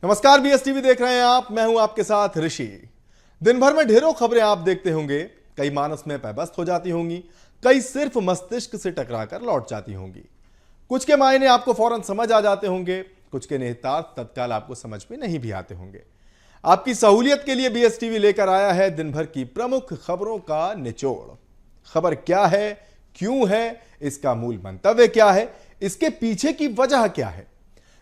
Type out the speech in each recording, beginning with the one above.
नमस्कार, बीएसटीवी देख रहे हैं आप। मैं हूं आपके साथ ऋषि। दिन भर में ढेरों खबरें आप देखते होंगे। कई मानस में पैबस्त हो जाती होंगी, कई सिर्फ मस्तिष्क से टकराकर लौट जाती होंगी। कुछ के मायने आपको फौरन समझ आ जाते होंगे, कुछ के निहितार्थ तत्काल आपको समझ में नहीं भी आते होंगे। आपकी सहूलियत के लिए बीएसटीवी लेकर आया है दिन भर की प्रमुख खबरों का निचोड़। खबर क्या है, क्यों है, इसका मूल मंतव्य क्या है, इसके पीछे की वजह क्या है,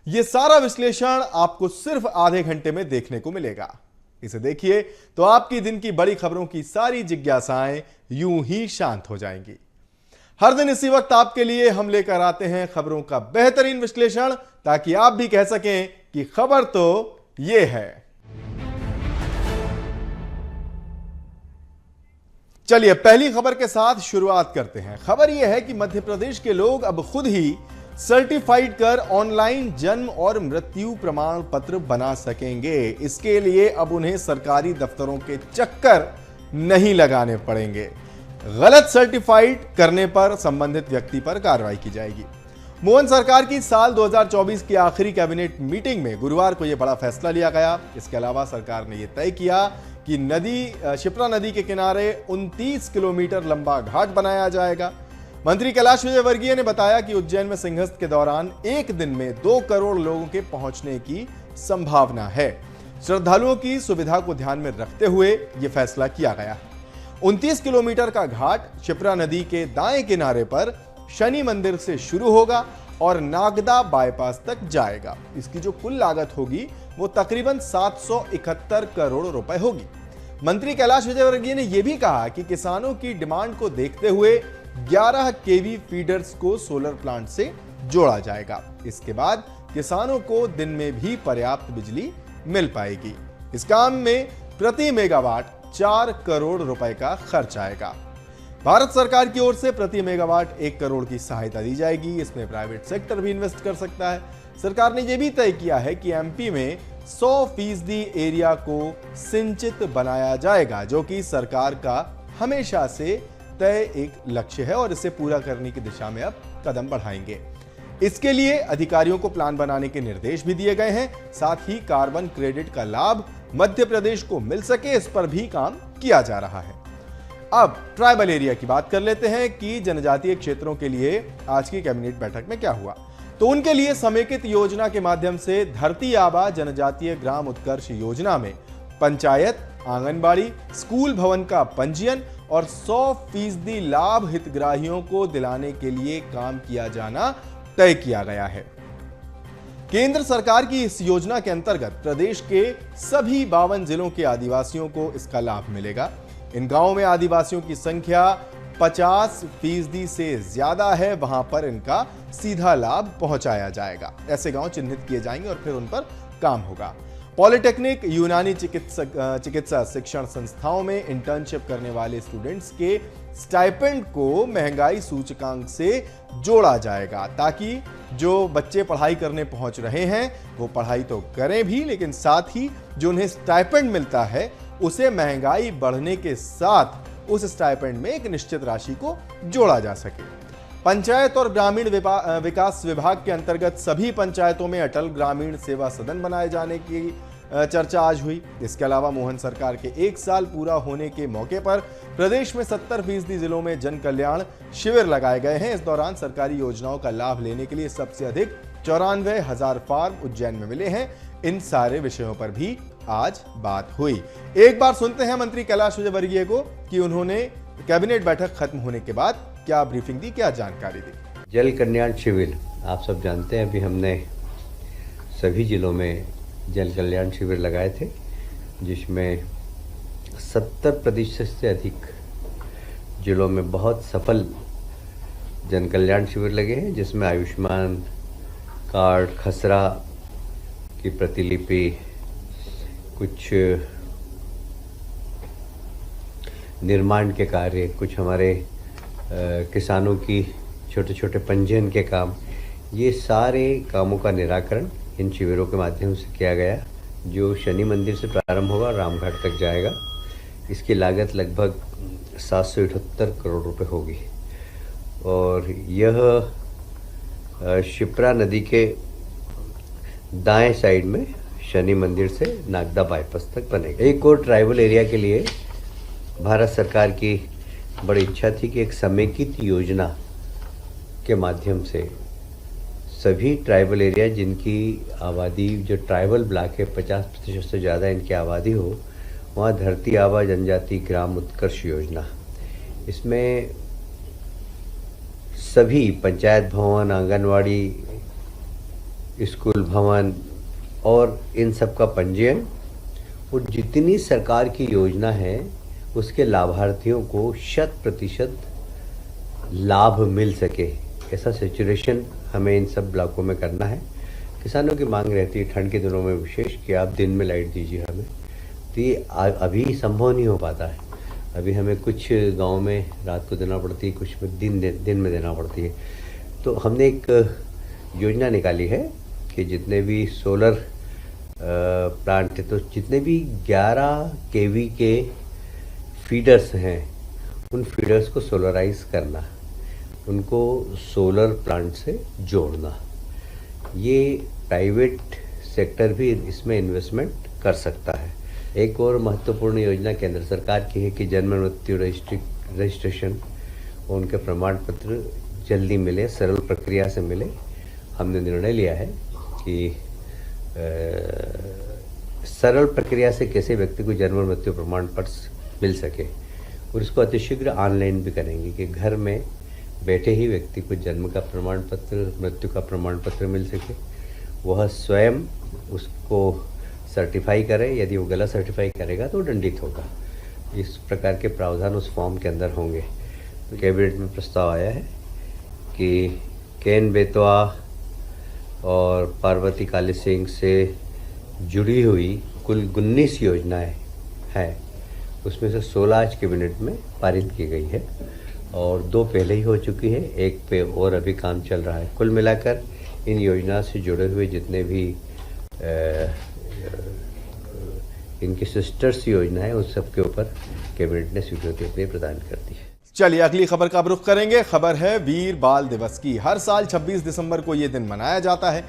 यह सारा विश्लेषण आपको सिर्फ आधे घंटे में देखने को मिलेगा। इसे देखिए तो आपकी दिन की बड़ी खबरों की सारी जिज्ञासाएं यूं ही शांत हो जाएंगी। हर दिन इसी वक्त आपके लिए हम लेकर आते हैं खबरों का बेहतरीन विश्लेषण, ताकि आप भी कह सकें कि खबर तो ये है। चलिए पहली खबर के साथ शुरुआत करते हैं। खबर यह है कि मध्य प्रदेश के लोग अब खुद ही सर्टिफाइड कर ऑनलाइन जन्म और मृत्यु प्रमाण पत्र बना सकेंगे। इसके लिए अब उन्हें सरकारी दफ्तरों के चक्कर नहीं लगाने पड़ेंगे। गलत सर्टिफाइड करने पर संबंधित व्यक्ति पर कार्रवाई की जाएगी। मोहन सरकार की साल 2024 की आखिरी कैबिनेट मीटिंग में गुरुवार को यह बड़ा फैसला लिया गया। इसके अलावा सरकार ने यह तय किया कि शिप्रा नदी के किनारे 29 किलोमीटर लंबा घाट बनाया जाएगा। मंत्री कैलाश विजयवर्गीय ने बताया कि उज्जैन में सिंहस्थ के दौरान एक दिन में 2 करोड़ लोगों के पहुंचने की संभावना है। श्रद्धालुओं की सुविधा को ध्यान में रखते हुए यह फैसला किया गया है। 29 किलोमीटर का घाट शिप्रा नदी के दाएं किनारे पर शनि मंदिर से शुरू होगा और नागदा बाईपास तक जाएगा। इसकी जो कुल लागत होगी वो तकरीबन 771 करोड़ रुपए होगी। मंत्री कैलाश विजयवर्गीय ने यह भी कहा कि किसानों की डिमांड को देखते हुए 11 केवी फीडर्स को सोलर प्लांट से जोड़ा जाएगा। इसके बाद किसानों को दिन में भी पर्याप्त बिजली मिल पाएगी। इस काम में प्रति मेगावाट 4 करोड़ रुपए का खर्च आएगा। भारत सरकार की ओर से प्रति मेगावाट 1 करोड़ की सहायता दी जाएगी। इसमें प्राइवेट सेक्टर भी इन्वेस्ट कर सकता है। सरकार ने यह भी तय किया है कि एमपी में 100% एरिया को सिंचित बनाया जाएगा, जो कि सरकार का हमेशा से तय एक लक्ष्य है और इसे पूरा करने की दिशा में अब कदम बढ़ाएंगे। इसके लिए अधिकारियों को प्लान बनाने के निर्देश भी दिए गए हैं। साथ ही कार्बन क्रेडिट का लाभ मध्य प्रदेश को मिल सके, इस पर भी काम किया जा रहा है। अब ट्राइबल एरिया की बात कर लेते हैं कि जनजातीय क्षेत्रों के लिए आज की कैबिनेट बैठक में क्या हुआ। तो उनके लिए समेकित योजना के माध्यम से धरती आबा जनजातीय ग्राम उत्कर्ष योजना में पंचायत, आंगनबाड़ी, स्कूल भवन का पंजीयन और 100% लाभ हितग्राहियों को दिलाने के लिए काम किया जाना तय किया गया है। केंद्र सरकार की इस योजना के अंतर्गत प्रदेश के सभी 52 जिलों के आदिवासियों को इसका लाभ मिलेगा। इन गांवों में आदिवासियों की संख्या 50% से ज्यादा है, वहां पर इनका सीधा लाभ पहुंचाया जाएगा। ऐसे गांव चिन्हित किए जाएंगे और फिर उन पर काम होगा। पॉलिटेक्निक, यूनानी चिकित्सा शिक्षण संस्थाओं में इंटर्नशिप करने वाले स्टूडेंट्स के स्टाइपेंड को महंगाई सूचकांक से जोड़ा जाएगा, ताकि जो बच्चे पढ़ाई करने पहुंच रहे हैं वो पढ़ाई तो करें भी, लेकिन साथ ही जो उन्हें स्टाइपेंड मिलता है उसे महंगाई बढ़ने के साथ उस स्टाइपेंड में एक निश्चित राशि को जोड़ा जा सके। पंचायत और ग्रामीण विकास विभाग के अंतर्गत सभी पंचायतों में अटल ग्रामीण सेवा सदन बनाए जाने की चर्चा आज हुई। इसके अलावा मोहन सरकार के 1 साल पूरा होने के मौके पर प्रदेश में 70% जिलों में जन कल्याण शिविर लगाए गए हैं। इस दौरान सरकारी योजनाओं का लाभ लेने के लिए सबसे अधिक 94,000 फार्म उज्जैन में मिले हैं। इन सारे विषयों पर भी आज बात हुई। एक बार सुनते हैं मंत्री कैलाश विजयवर्गीय को कि उन्होंने कैबिनेट बैठक खत्म होने के बाद क्या ब्रीफिंग दी, क्या जानकारी दी। जल कल्याण शिविर आप सब जानते हैं, अभी हमने सभी जिलों में जल कल्याण शिविर लगाए थे, जिसमें 70% से अधिक जिलों में बहुत सफल जन कल्याण शिविर लगे हैं, जिसमें आयुष्मान कार्ड, खसरा की प्रतिलिपि, कुछ निर्माण के कार्य, कुछ हमारे किसानों की छोटे छोटे पंजीयन के काम, ये सारे कामों का निराकरण इन शिविरों के माध्यम से किया गया, जो शनि मंदिर से प्रारंभ होगा, रामघाट तक जाएगा। इसकी लागत लगभग 778 करोड़ रुपए होगी और यह शिप्रा नदी के दाएं साइड में शनि मंदिर से नागदा बाईपास तक बनेगा। एक और ट्राइबल एरिया के लिए भारत सरकार की बड़ी इच्छा थी कि एक समेकित योजना के माध्यम से सभी ट्राइबल एरिया जिनकी आबादी जो ट्राइबल ब्लॉक है 50% से ज़्यादा इनकी आबादी हो, वहाँ धरती आबा जनजाति ग्राम उत्कर्ष योजना, इसमें सभी पंचायत भवन, आंगनवाड़ी, स्कूल भवन और इन सब का पंजीयन और जितनी सरकार की योजना है उसके लाभार्थियों को 100% लाभ मिल सके, ऐसा सैचुरेशन हमें इन सब ब्लॉकों में करना है। किसानों की मांग रहती है ठंड के दिनों में विशेष कि आप दिन में लाइट दीजिए हमें, तो ये अभी संभव नहीं हो पाता है। अभी हमें कुछ गांव में रात को देना पड़ती है, कुछ में दिन में देना पड़ती है। तो हमने एक योजना निकाली है कि जितने भी सोलर प्लांट है, तो जितने भी 11 केवी के फीडर्स हैं उन फीडर्स को सोलराइज करना, उनको सोलर प्लांट से जोड़ना। ये प्राइवेट सेक्टर भी इसमें इन्वेस्टमेंट कर सकता है। एक और महत्वपूर्ण योजना केंद्र सरकार की है कि जन्म मृत्यु रजिस्ट्रेशन और उनके प्रमाण पत्र जल्दी मिले, सरल प्रक्रिया से मिले। हमने निर्णय लिया है कि सरल प्रक्रिया से कैसे व्यक्ति को जन्म मृत्यु प्रमाण पत्र मिल सके और इसको अतिशीघ्र ऑनलाइन भी करेंगे कि घर में बैठे ही व्यक्ति को जन्म का प्रमाण पत्र, मृत्यु का प्रमाण पत्र मिल सके। वह स्वयं उसको सर्टिफाई करे, यदि वो गलत सर्टिफाई करेगा तो दंडित होगा। इस प्रकार के प्रावधान उस फॉर्म के अंदर होंगे। तो कैबिनेट में प्रस्ताव आया है कि केन बेतवा और पार्वती काली सिंह से जुड़ी हुई कुल 19 योजनाएं हैं, उसमें से 16 आज कैबिनेट में पारित की गई है और 2 पहले ही हो चुकी है, एक पे और अभी काम चल रहा है। कुल मिलाकर इन योजना से जुड़े हुए जितने भी इनकी सिस्टर्स योजना है उस सब के ऊपर कैबिनेट ने स्वीकृति अपनी प्रदान कर दी है। चलिए अगली खबर का रुख करेंगे। खबर है वीर बाल दिवस की। हर साल 26 दिसंबर को यह दिन मनाया जाता है।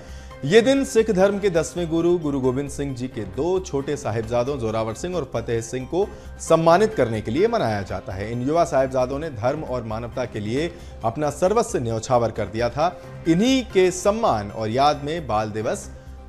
ये दिन सिख धर्म के 10वें गुरु गोविंद सिंह जी के 2 छोटे साहिबजादों जोरावर सिंह और फतेह सिंह को सम्मानित करने के लिए मनाया जाता है। इन युवा साहिबजादों ने धर्म और मानवता के लिए अपना सर्वस्व न्यौछावर कर दिया था। इन्हीं के सम्मान और याद में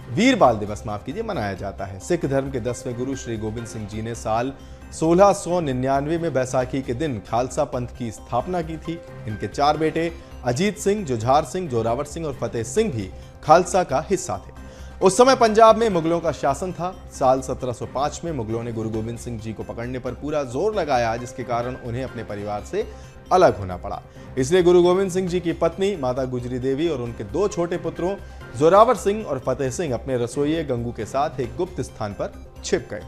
वीर बाल दिवस मनाया जाता है। सिख धर्म के 10वें गुरु श्री गोविंद सिंह जी ने साल 1699 में बैसाखी के दिन खालसा पंथ की स्थापना की थी। इनके 4 बेटे अजीत सिंह, जुझार सिंह, जोरावर सिंह और फतेह सिंह भी खालसा का हिस्सा थे। उस समय पंजाब में मुगलों का शासन था। साल 1705 में मुगलों ने गुरु गोविंद सिंह जी को पकड़ने पर पूरा जोर लगाया, जिसके कारण उन्हें अपने परिवार से अलग होना पड़ा। इसलिए गुरु गोविंद सिंह जी की पत्नी माता गुजरी देवी और उनके 2 छोटे पुत्रों जोरावर सिंह और फतेह सिंह अपने रसोइये गंगू के साथ एक गुप्त स्थान पर छिप गए।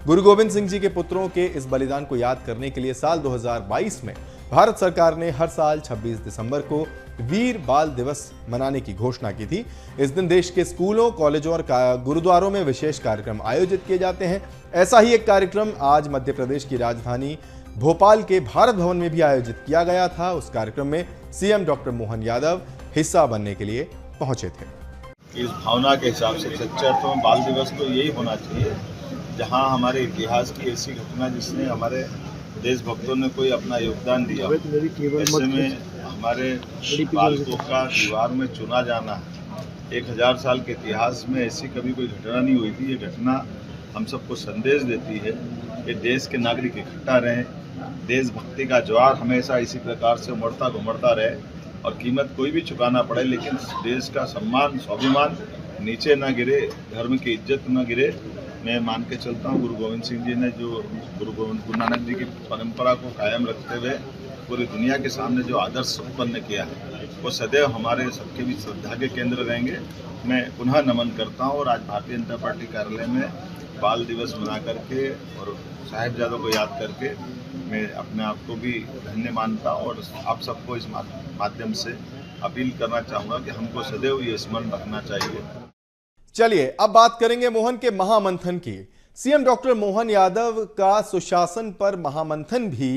गुरु गोविंद सिंह जी के पुत्रों के इस बलिदान को याद करने के लिए साल 2022 में भारत सरकार ने हर साल 26 दिसंबर को वीर बाल दिवस मनाने की घोषणा की थी। इस दिन देश के स्कूलों, कॉलेजों और गुरुद्वारों में विशेष कार्यक्रम आयोजित किए जाते हैं। ऐसा ही एक कार्यक्रम आज मध्य प्रदेश की राजधानी भोपाल के भारत भवन में भी आयोजित किया गया था। उस कार्यक्रम में सीएम डॉक्टर मोहन यादव हिस्सा बनने के लिए पहुंचे थे। इस भावना के हिसाब से सच्चे अर्थों में बाल दिवस तो यही होना चाहिए जहां हमारे इतिहास की ऐसी घटना जिसने हमारे देशभक्तों ने कोई अपना योगदान दिया, ऐसे में हमारे बालकों का दीवार में चुना जाना 1000 साल के इतिहास में ऐसी कभी कोई घटना नहीं हुई थी। ये घटना हम सबको संदेश देती है कि देश के नागरिक इकट्ठा रहें, देशभक्ति का ज्वार हमेशा इसी प्रकार से उमड़ता घुमड़ता रहे और कीमत कोई भी चुकाना पड़े, लेकिन देश का सम्मान, स्वाभिमान नीचे न गिरे, धर्म की इज्जत न गिरे। मैं मान के चलता हूँ गुरु गोविंद सिंह जी ने जो गुरु नानक जी की परंपरा को कायम रखते हुए पूरी दुनिया के सामने जो आदर्श उत्पन्न किया है वो सदैव हमारे सबके भी श्रद्धा के केंद्र रहेंगे। मैं पुनः नमन करता हूँ और आज भारतीय जनता पार्टी कार्यालय में बाल दिवस मना करके और साहिबजादों को याद करके मैं अपने आप को भी धन्य मानता हूँ और आप सबको इस माध्यम से अपील करना चाहूँगा कि हमको सदैव ये स्मरण रखना चाहिए। चलिए अब बात करेंगे मोहन के महामंथन की। सीएम डॉक्टर मोहन यादव का सुशासन पर महामंथन भी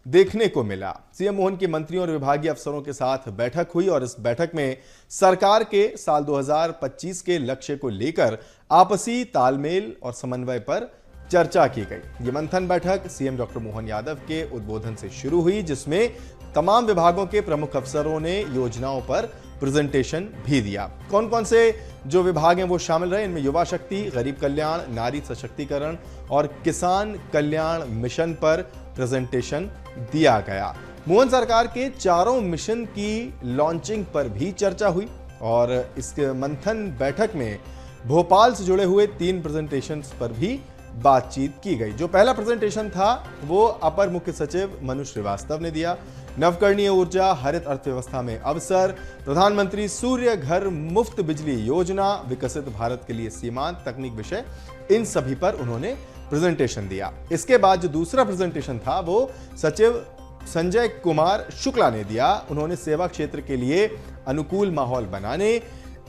देखने को मिला। सीएम मोहन के मंत्रियों और विभागीय अफसरों के साथ बैठक हुई और इस बैठक में सरकार के साल 2025 के लक्ष्य को लेकर आपसी तालमेल और समन्वय पर चर्चा की गई। ये मंथन बैठक सीएम डॉक्टर मोहन यादव के उद्बोधन से शुरू हुई, जिसमें तमाम विभागों के प्रमुख अफसरों ने योजनाओं पर प्रेजेंटेशन भी दिया। कौन कौन से जो विभाग हैं वो शामिल रहे, इनमें युवा शक्ति, गरीब कल्याण, नारी सशक्तिकरण और किसान कल्याण मिशन पर प्रेजेंटेशन दिया गया। मोहन सरकार के चारों मिशन की लॉन्चिंग पर भी चर्चा हुई और इस मंथन बैठक में भोपाल से जुड़े हुए 3 प्रेजेंटेशंस पर भी बातचीत की गई। जो पहला प्रेजेंटेशन था वो अपर मुख्य सचिव मनु श्रीवास्तव ने दिया। नवकरणीय ऊर्जा, हरित अर्थव्यवस्था में अवसर, प्रधानमंत्री सूर्य घर मुफ्त बिजली योजना, विकसित भारत के लिए सीमांत तकनीक विषय, इन सभी पर उन्होंने प्रेजेंटेशन दिया। इसके बाद जो दूसरा प्रेजेंटेशन था वो सचिव संजय कुमार शुक्ला ने दिया। उन्होंने सेवा क्षेत्र के लिए अनुकूल माहौल बनाने,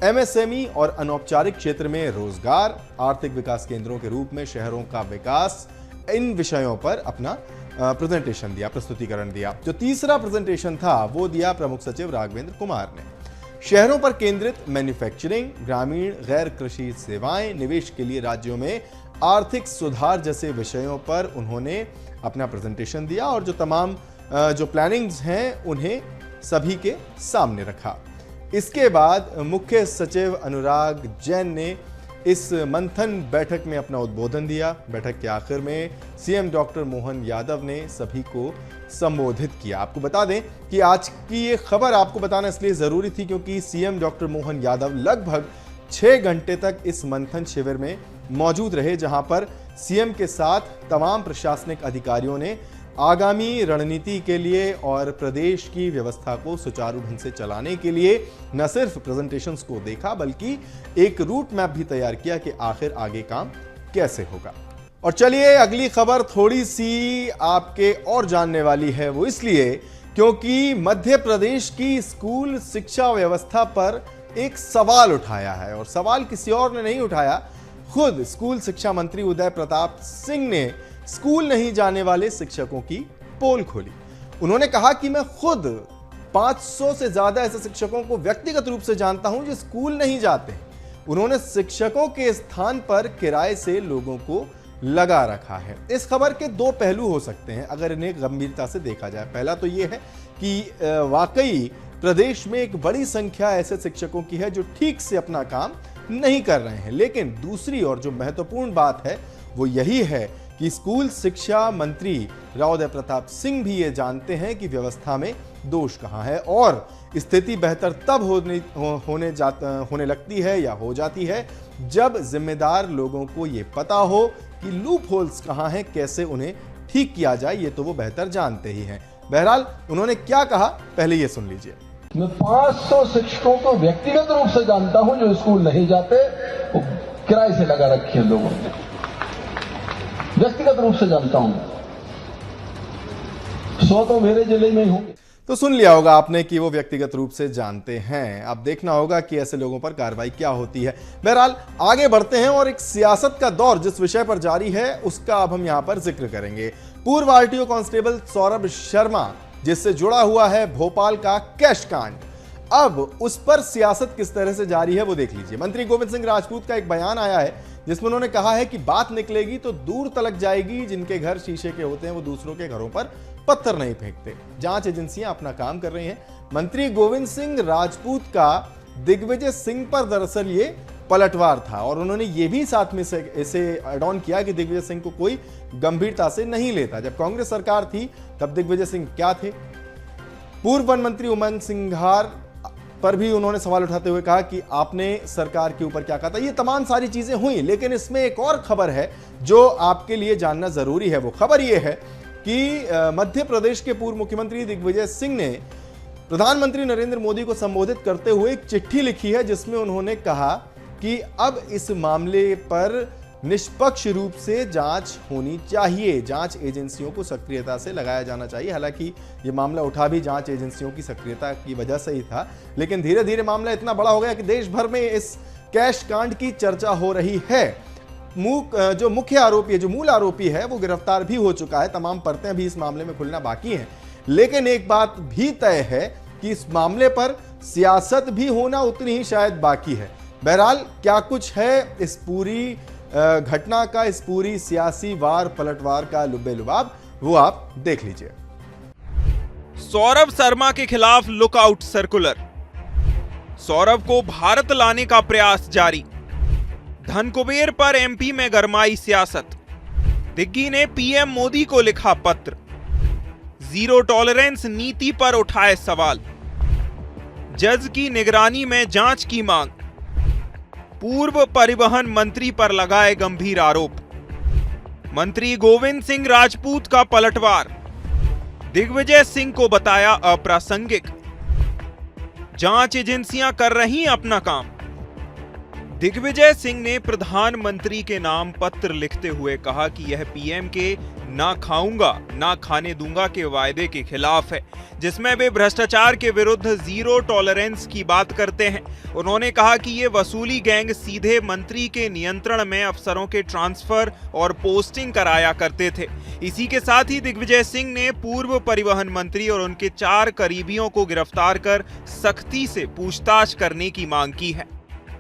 एमएसएमई और अनौपचारिक क्षेत्र में रोजगार, आर्थिक विकास केंद्रों के रूप में शहरों का विकास, इन विषयों पर अपना प्रेजेंटेशन दिया, प्रस्तुतिकरण दिया। जो तीसरा प्रेजेंटेशन था वो दिया प्रमुख सचिव राघवेंद्र कुमार ने। शहरों पर केंद्रित मैन्युफैक्चरिंग, ग्रामीण गैर कृषि सेवाएं, निवेश के लिए राज्यों में आर्थिक सुधार जैसे विषयों पर उन्होंने अपना प्रेजेंटेशन दिया और जो तमाम जो प्लानिंग्स हैं उन्हें सभी के सामने रखा। इसके बाद मुख्य सचिव अनुराग जैन ने इस मंथन बैठक में अपना उद्बोधन दिया। बैठक के आखिर में सीएम डॉक्टर मोहन यादव ने सभी को संबोधित किया। आपको बता दें कि आज की ये खबर आपको बताना इसलिए जरूरी थी क्योंकि सीएम डॉक्टर मोहन यादव लगभग 6 घंटे तक इस मंथन शिविर में मौजूद रहे, जहां पर सीएम के साथ तमाम प्रशासनिक अधिकारियों ने आगामी रणनीति के लिए और प्रदेश की व्यवस्था को सुचारू ढंग से चलाने के लिए न सिर्फ प्रेजेंटेशंस को देखा बल्कि एक रूट मैप भी तैयार किया कि आखिर आगे काम कैसे होगा। और चलिए अगली खबर थोड़ी सी आपके और जानने वाली है, वो इसलिए क्योंकि मध्य प्रदेश की स्कूल शिक्षा व्यवस्था पर एक सवाल उठाया है और सवाल किसी और ने नहीं उठाया, खुद स्कूल शिक्षा मंत्री उदय प्रताप सिंह ने स्कूल नहीं जाने वाले शिक्षकों की पोल खोली। उन्होंने कहा कि मैं खुद 500 से ज्यादा ऐसे शिक्षकों को व्यक्तिगत रूप से जानता हूं जो स्कूल नहीं जाते। उन्होंने शिक्षकों के स्थान पर किराए से लोगों को लगा रखा है। इस खबर के 2 पहलू हो सकते हैं अगर इन्हें गंभीरता से देखा जाए। पहला तो यह है कि वाकई प्रदेश में एक बड़ी संख्या ऐसे शिक्षकों की है जो ठीक से अपना काम नहीं कर रहे हैं, लेकिन दूसरी और जो महत्वपूर्ण बात है वो यही है कि स्कूल शिक्षा मंत्री राव उदय प्रताप सिंह भी ये जानते हैं कि व्यवस्था में दोष कहां है और स्थिति बेहतर तब होने लगती है या हो जाती है जब जिम्मेदार लोगों को ये पता हो कि लूप होल्स कहां हैं, कैसे उन्हें ठीक किया जाए, ये तो वो बेहतर जानते ही हैं। बहरहाल उन्होंने क्या कहा पहले ये सुन लीजिए। मैं 500 शिक्षकों को व्यक्तिगत रूप से जानता हूं जो स्कूल नहीं जाते, वो किराए से लगा रखे हैं लोगों ने, व्यक्तिगत रूप से जानता हूं। 100 तो मेरे जिले में ही होंगे। तो सुन लिया होगा आपने कि वो व्यक्तिगत रूप से जानते हैं। अब देखना होगा कि ऐसे लोगों पर कार्रवाई क्या होती है। बहरहाल आगे बढ़ते हैं और एक सियासत का दौर जिस विषय पर जारी है उसका अब हम यहां पर जिक्र करेंगे। पूर्व आरटीओ कांस्टेबल सौरभ शर्मा जिससे जुड़ा हुआ है भोपाल का कैश कांड, अब उस पर सियासत किस तरह से जारी है वो देख लीजिए। मंत्री गोविंद सिंह राजपूत का एक बयान आया है जिसमें उन्होंने कहा है कि बात निकलेगी तो दूर तलक जाएगी, जिनके घर शीशे के होते हैं वो दूसरों के घरों पर पत्थर नहीं फेंकते। जांच एजेंसियां अपना काम कर रही हैं। मंत्री गोविंद सिंह राजपूत का दिग्विजय सिंह पर दरअसल ये पलटवार था और उन्होंने ये भी साथ में से इसे एड ऑन किया कि दिग्विजय सिंह को कोई गंभीरता से नहीं लेता। जब कांग्रेस सरकार थी तब दिग्विजय सिंह क्या थे। पूर्व वन मंत्री उमंग सिंघार पर भी उन्होंने सवाल उठाते हुए कहा कि आपने सरकार के ऊपर क्या कहा था। ये तमाम सारी चीजें हुई, लेकिन इसमें एक और खबर है जो आपके लिए जानना जरूरी है। वो खबर ये है कि मध्य प्रदेश के पूर्व मुख्यमंत्री दिग्विजय सिंह ने प्रधानमंत्री नरेंद्र मोदी को संबोधित करते हुए एक चिट्ठी लिखी है जिसमें उन्होंने कहा कि अब इस मामले पर निष्पक्ष रूप से जांच होनी चाहिए, जांच एजेंसियों को सक्रियता से लगाया जाना चाहिए। हालांकि ये मामला उठा भी जांच एजेंसियों की सक्रियता की वजह से ही था, लेकिन धीरे धीरे मामला इतना बड़ा हो गया कि देश भर में इस कैश कांड की चर्चा हो रही है। जो मुख्य आरोपी है, जो मूल आरोपी है, वो गिरफ्तार भी हो चुका है। तमाम परतें अभी इस मामले में खुलना बाकी हैं। लेकिन एक बात भी तय है कि इस मामले पर सियासत भी होना उतनी ही शायद बाकी है। बहरहाल क्या कुछ है इस पूरी घटना का, इस पूरी सियासी वार पलटवार का लुब्बे-लुबाब, वो आप देख लीजिए। सौरभ शर्मा के खिलाफ लुकआउट सर्कुलर, सौरभ को भारत लाने का प्रयास जारी। धन कुबेर पर एमपी में गरमाई सियासत, दिग्गी ने पीएम मोदी को लिखा पत्र। जीरो टॉलरेंस नीति पर उठाए सवाल, जज की निगरानी में जांच की मांग। पूर्व परिवहन मंत्री पर लगाए गंभीर आरोप, मंत्री गोविंद सिंह राजपूत का पलटवार, दिग्विजय सिंह को बताया अप्रासंगिक। जांच एजेंसियां कर रही अपना काम। दिग्विजय सिंह ने प्रधानमंत्री के नाम पत्र लिखते हुए कहा कि यह पीएम के ना खाऊंगा ना खाने दूंगा के वायदे के खिलाफ है, जिसमें वे भ्रष्टाचार के विरुद्ध जीरो टॉलरेंस की बात करते हैं। उन्होंने कहा कि ये वसूली गैंग सीधे मंत्री के नियंत्रण में अफसरों के ट्रांसफर और पोस्टिंग कराया करते थे। इसी के साथ ही दिग्विजय सिंह ने पूर्व परिवहन मंत्री और उनके 4 करीबियों को गिरफ्तार कर सख्ती से पूछताछ करने की मांग की है।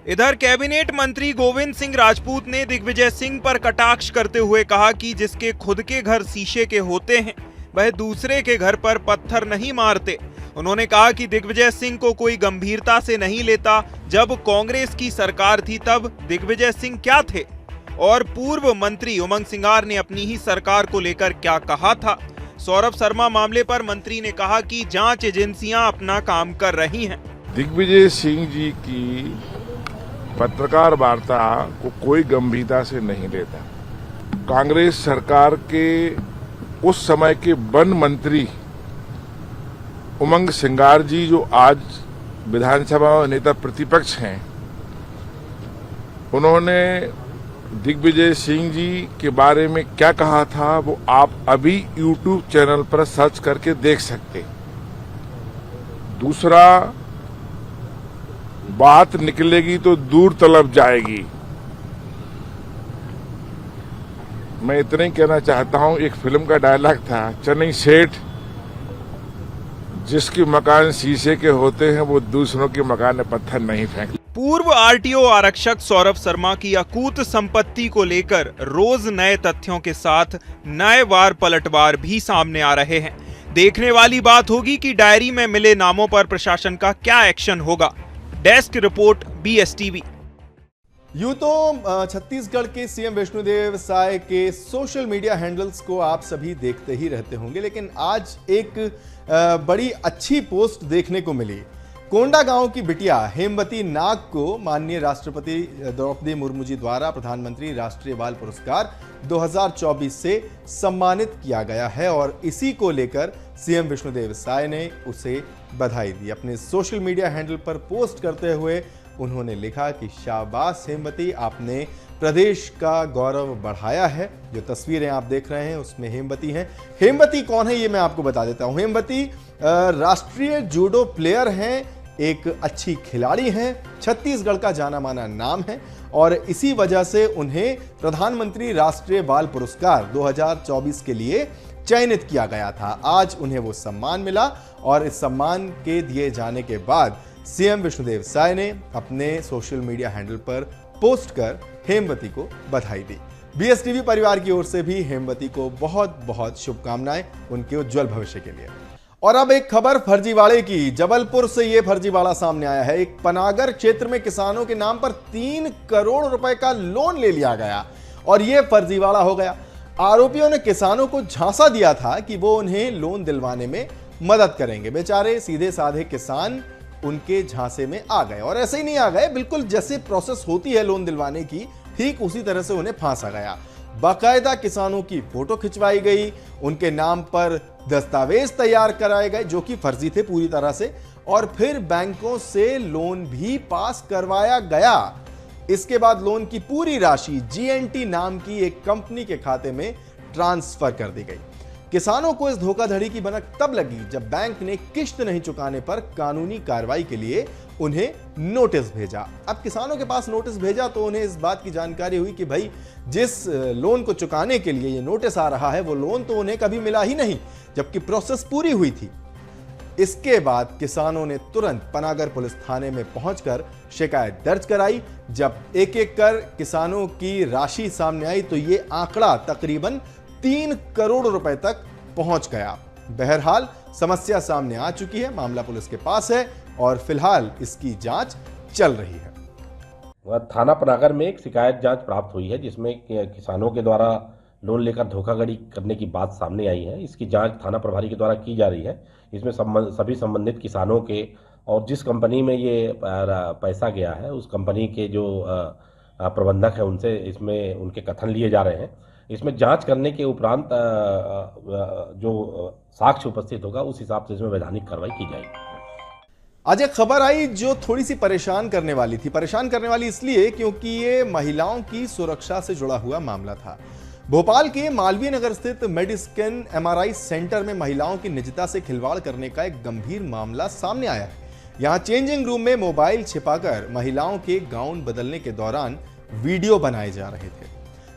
इधर कैबिनेट मंत्री गोविंद सिंह राजपूत ने दिग्विजय सिंह पर कटाक्ष करते हुए कहा कि जिसके खुद के घर शीशे के होते हैं वह दूसरे के घर पर पत्थर नहीं मारते। उन्होंने कहा कि दिग्विजय सिंह को कोई गंभीरता से नहीं लेता। जब कांग्रेस की सरकार थी तब दिग्विजय सिंह क्या थे, और पूर्व मंत्री उमंग सिंगार ने अपनी ही सरकार को लेकर क्या कहा था। सौरभ शर्मा मामले पर मंत्री ने कहा कि जांच एजेंसियां अपना काम कर रही हैं। दिग्विजय सिंह जी की पत्रकार वार्ता को कोई गंभीरता से नहीं लेता। कांग्रेस सरकार के उस समय के वन मंत्री उमंग सिंगार जी, जो आज विधानसभा में नेता प्रतिपक्ष हैं, उन्होंने दिग्विजय सिंह जी के बारे में क्या कहा था वो आप अभी YouTube चैनल पर सर्च करके देख सकते। दूसरा, बात निकलेगी तो दूर तलब जाएगी। मैं इतना ही कहना चाहता हूं, एक फिल्म का डायलॉग था, चन्नई सेठ जिसके मकान शीशे के होते हैं वो दूसरों के मकान में पत्थर नहीं फेंकते। पूर्व आरटीओ आरक्षक सौरभ शर्मा की अकूत संपत्ति को लेकर रोज नए तथ्यों के साथ नए वार पलटवार भी सामने आ रहे हैं। देखने वाली बात होगी कि डायरी में मिले नामों पर प्रशासन का क्या एक्शन होगा। Desk report BSTV। यूं तो छत्तीसगढ़ के सीएम विष्णुदेव साय के सोशल मीडिया हैंडल्स को आप सभी देखते ही रहते होंगे, लेकिन आज एक बड़ी अच्छी पोस्ट देखने को मिली। कोंडा गांव की बिटिया हेमवती नाग को माननीय राष्ट्रपति द्रौपदी मुर्मू जी द्वारा प्रधानमंत्री राष्ट्रीय बाल पुरस्कार 2024 से सम्मानित किया गया है, और इसी को लेकर सीएम विष्णुदेव साय ने उसे बधाई दी। अपने सोशल मीडिया हैंडल पर पोस्ट करते हुए उन्होंने लिखा कि शाबाश हेमवती, आपने प्रदेश का गौरव बढ़ाया है। जो तस्वीरें आप देख रहे हैं उसमें हेमवती हैं। हेमवती कौन है ये मैं आपको बता देता हूं। हेमवती राष्ट्रीय जूडो प्लेयर हैं, एक अच्छी खिलाड़ी हैं, छत्तीसगढ़ का जाना माना नाम है, और इसी वजह से उन्हें प्रधानमंत्री राष्ट्रीय बाल पुरस्कार 2024 के लिए चयनित किया गया था। आज उन्हें वो सम्मान मिला, और इस सम्मान के दिए जाने के बाद सीएम विष्णुदेव साय ने अपने सोशल मीडिया हैंडल पर पोस्ट कर हेमवती को बधाई दी। BSTV परिवार की ओर से भी हेमवती को बहुत बहुत शुभकामनाएं उनके उज्जवल भविष्य के लिए। और अब एक खबर फर्जीवाड़े की। जबलपुर से यह फर्जीवाड़ा सामने आया है। एक पनागर क्षेत्र में किसानों के नाम पर 3 करोड़ रुपए का लोन ले लिया गया, और यह फर्जीवाड़ा हो गया। आरोपियों ने किसानों को झांसा दिया था कि वो उन्हें लोन दिलवाने में मदद करेंगे। बेचारे सीधे साधे किसान उनके झांसे में आ गए, और ऐसे ही नहीं आ गए, बिल्कुल जैसे प्रोसेस होती है लोन दिलवाने की, ठीक उसी तरह से उन्हें फांसा गया। बाकायदा किसानों की फोटो खिंचवाई गई, उनके नाम पर दस्तावेज तैयार कराए गए जो कि फर्जी थे पूरी तरह से, और फिर बैंकों से लोन भी पास करवाया गया। इसके बाद लोन की पूरी राशि GNT नाम की एक कंपनी के खाते में ट्रांसफर कर दी गई। किसानों को इस धोखाधड़ी की भनक तब लगी जब बैंक ने किश्त नहीं चुकाने पर कानूनी कार्रवाई के लिए उन्हें नोटिस भेजा। अब किसानों के पास नोटिस भेजा तो उन्हें इस बात की जानकारी हुई कि भाई जिस लोन को चुकाने के लिए ये नोटिस आ रहा है वो लोन तो उन्हें कभी मिला ही नहीं, जबकि प्रोसेस पूरी हुई थी। इसके बाद किसानों ने तुरंत पनागर पुलिस थाने में पहुंचकर शिकायत दर्ज कराई। जब एक एक कर किसानों की राशि सामने आई तो ये आंकड़ा तकरीबन 3 करोड़ रुपए तक पहुंच गया। बहरहाल समस्या सामने आ चुकी है, मामला पुलिस के पास है और फिलहाल इसकी जांच चल रही है। थाना पनागर में एक शिकायत जांच प्राप्त हुई है जिसमें किसानों के द्वारा लोन लेकर धोखाधड़ी करने की बात सामने आई है। इसकी जांच थाना प्रभारी के द्वारा की जा रही है। इसमें सभी संबंधित किसानों के और जिस कंपनी में ये पैसा गया है उस कंपनी के जो प्रबंधक है उनसे इसमें उनके कथन लिए जा रहे हैं। इसमें जांच करने के उपरांत जो साक्ष्य उपस्थित होगा उस हिसाब से इसमें वैधानिक कार्रवाई की जाएगी। आज एक खबर आई जो थोड़ी सी परेशान करने वाली थी। परेशान करने वाली इसलिए क्योंकि ये महिलाओं की सुरक्षा से जुड़ा हुआ मामला था। भोपाल के मालवीय नगर स्थित मेडिस्किन MRI सेंटर में महिलाओं की निजता से खिलवाड़ करने का एक गंभीर मामला सामने आया है। यहां चेंजिंग रूम में मोबाइल छिपाकर महिलाओं के गाउन बदलने के दौरान वीडियो बनाए जा रहे थे।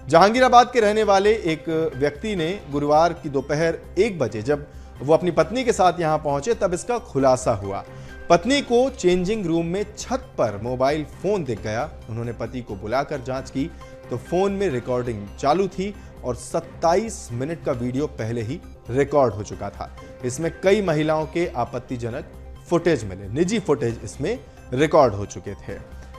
जहांगीराबाद के रहने वाले एक व्यक्ति ने गुरुवार की दोपहर 1 बजे जब वो अपनी पत्नी के साथ यहां पहुंचे तब इसका खुलासा हुआ। पत्नी को चेंजिंग रूम में छत पर मोबाइल फोन दिख गया। उन्होंने पति को बुलाकर जांच की तो फोन में रिकॉर्डिंग चालू थी और 27 मिनट का वीडियो पहले ही रिकॉर्ड हो चुका था। इसमें कई महिलाओं के आपत्तिजनक फुटेज मिले, निजी फुटेज इसमें रिकॉर्ड हो चुके थे।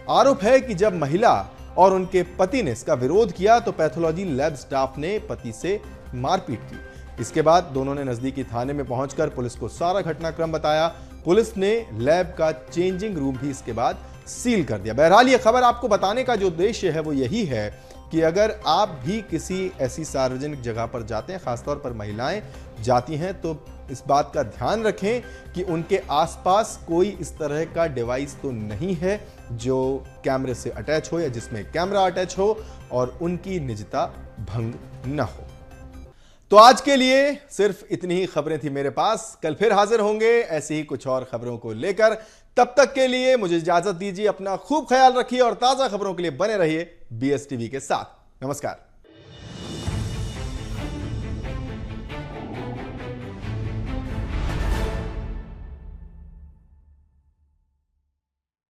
आरोप है कि जब महिला और उनके पति ने इसका विरोध किया तो पैथोलॉजी लैब स्टाफ ने पति से मारपीट की। इसके बाद दोनों ने नजदीकी थाने में पहुंचकर पुलिस को सारा घटनाक्रम बताया। पुलिस ने लैब का चेंजिंग रूम भी इसके बाद सील कर दिया। बहरहाल ये खबर आपको बताने का जो उद्देश्य है वो यही है कि अगर आप भी किसी ऐसी सार्वजनिक जगह पर जाते हैं, खासतौर पर महिलाएं जाती हैं, तो इस बात का ध्यान रखें कि उनके आसपास कोई इस तरह का डिवाइस तो नहीं है जो कैमरे से अटैच हो या जिसमें कैमरा अटैच हो और उनकी निजता भंग न हो। तो आज के लिए सिर्फ इतनी ही खबरें थी मेरे पास। कल फिर हाजिर होंगे ऐसी ही कुछ और खबरों को लेकर। तब तक के लिए मुझे इजाजत दीजिए। अपना खूब ख्याल रखिए और ताजा खबरों के लिए बने रहिए BSTV के साथ। नमस्कार।